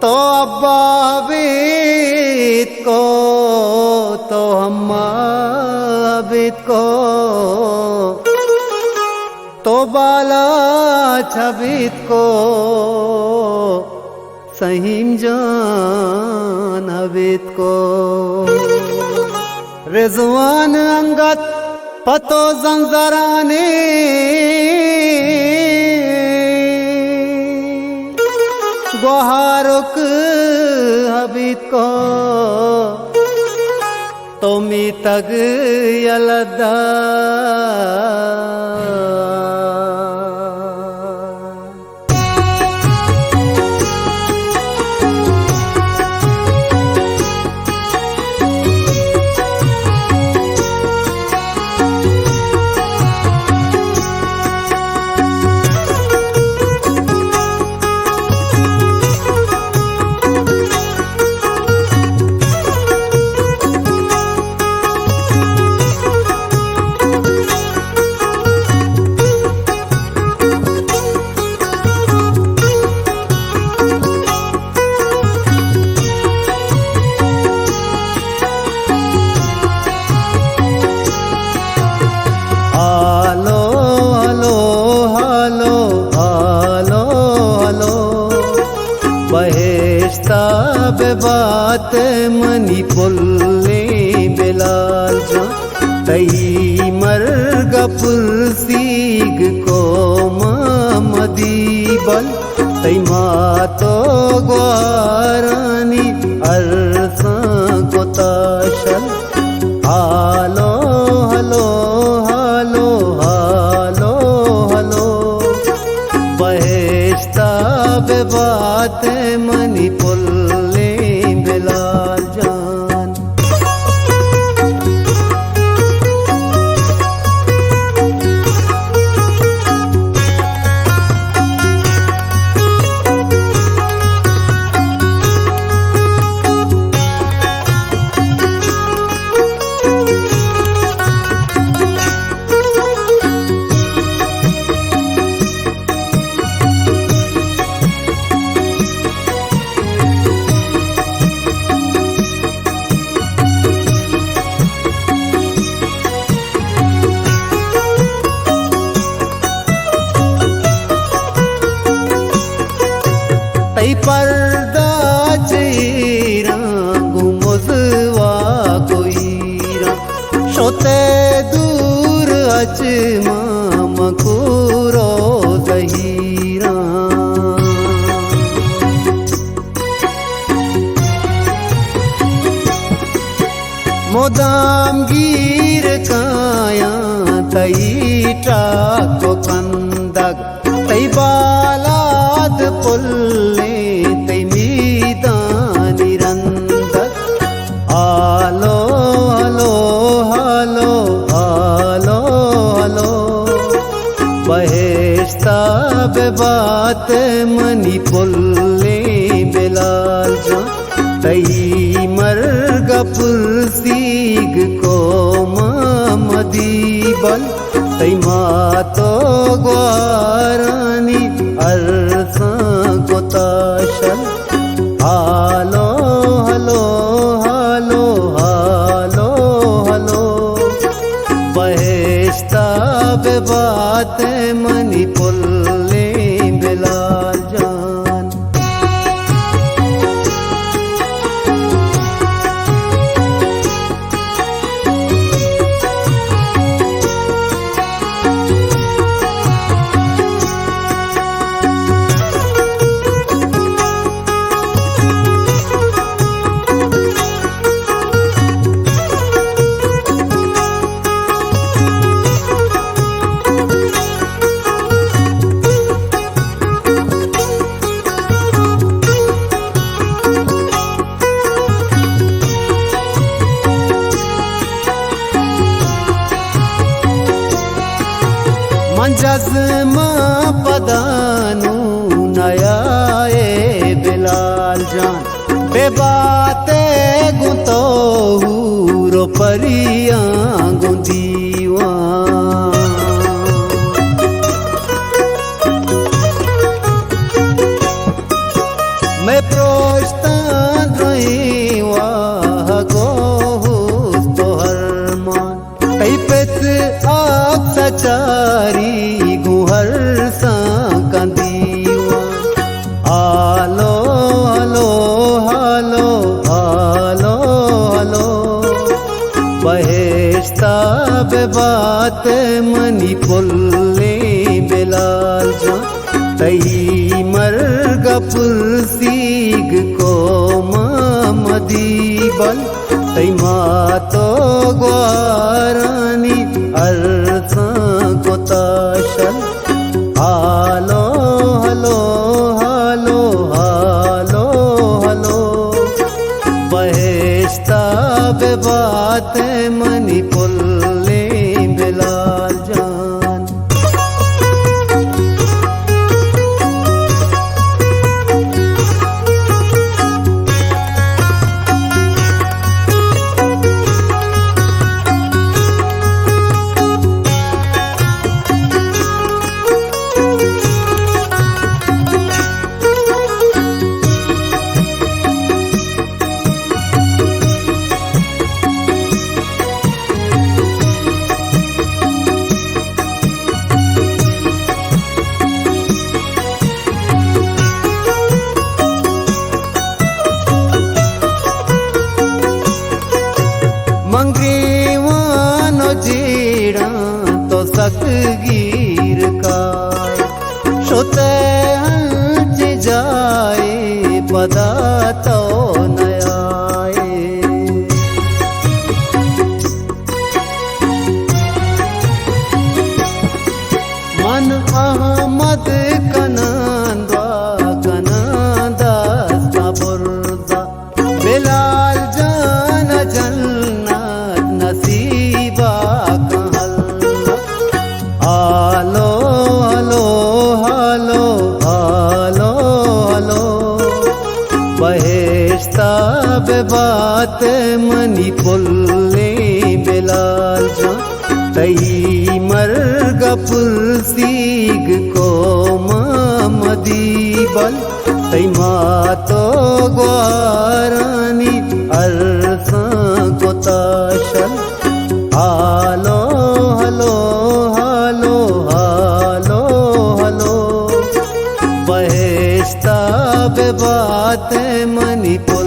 तो अब्बा बीत को तो अम्मा बीत को तो बाला छबीत को सहीम जान हबीत को रिजवान अंगत पतो जंजराने गुहारुक हबीत को तोमी तग यलदा बात मनी पुल्ले बिलाल जा तई मर्ग पुलसीग को मदी बल तई मातो ग्वारानी अरसा गोताशल hello hello hello hello hello बहेश्ता बात मनी पुल्ले बिलाल जान पर्दा चीरा गुमुजवा कोईरा शोते दूर अचमा मकुरो जहीरा मोदाम गिर काया तई टाको कंदक तई बालाद पुल्ले hello hello hello hello hello बहेश्ता बात मनी पुल्ले बिलाल जा तई मर्ग पुलसीग को मदी बल तई मातो ग्वारानी अरसा गोताशल hello hello hello hello hello बहेश्ता बात मनी पुल्ले बिलाल जान जज्मा पदानू नयाए बिलाल जान बेबाते गुतो रो परिया गुंदीवा मैं प्रो कोश्तान रही वाह गोहुस तो हरमान कई पेत आप सचारी गुहर सा कंदीवा आलो हलो हलो हलो हलो बहेश्ता बात मनी पुल्ले बिलाल जा तई मर्ग पुरसीग को मदी बल तई मातो ग्वारानी अरसा को ताशल hello hello hello hello hello बहेश्ता बात मनी पुल्ले बिलाल जान मंगेवानो जीड़ा तो सक गिर काय शोते हंच जाए पदा तो नयाए मन अहमद कनांदा कनांदा सबुरदा बिलाल जान जन्ना नसीबा कहल आलो हलो हलो हलो हलो बहेश्ता बात मनी पुल्ले बिलाल जा तई मर्ग पुरसीग को मदी बल तई मातो ग्वारानी अरसा को ताशल hello hello hello hello hello बहेश्ता बात मनी पुल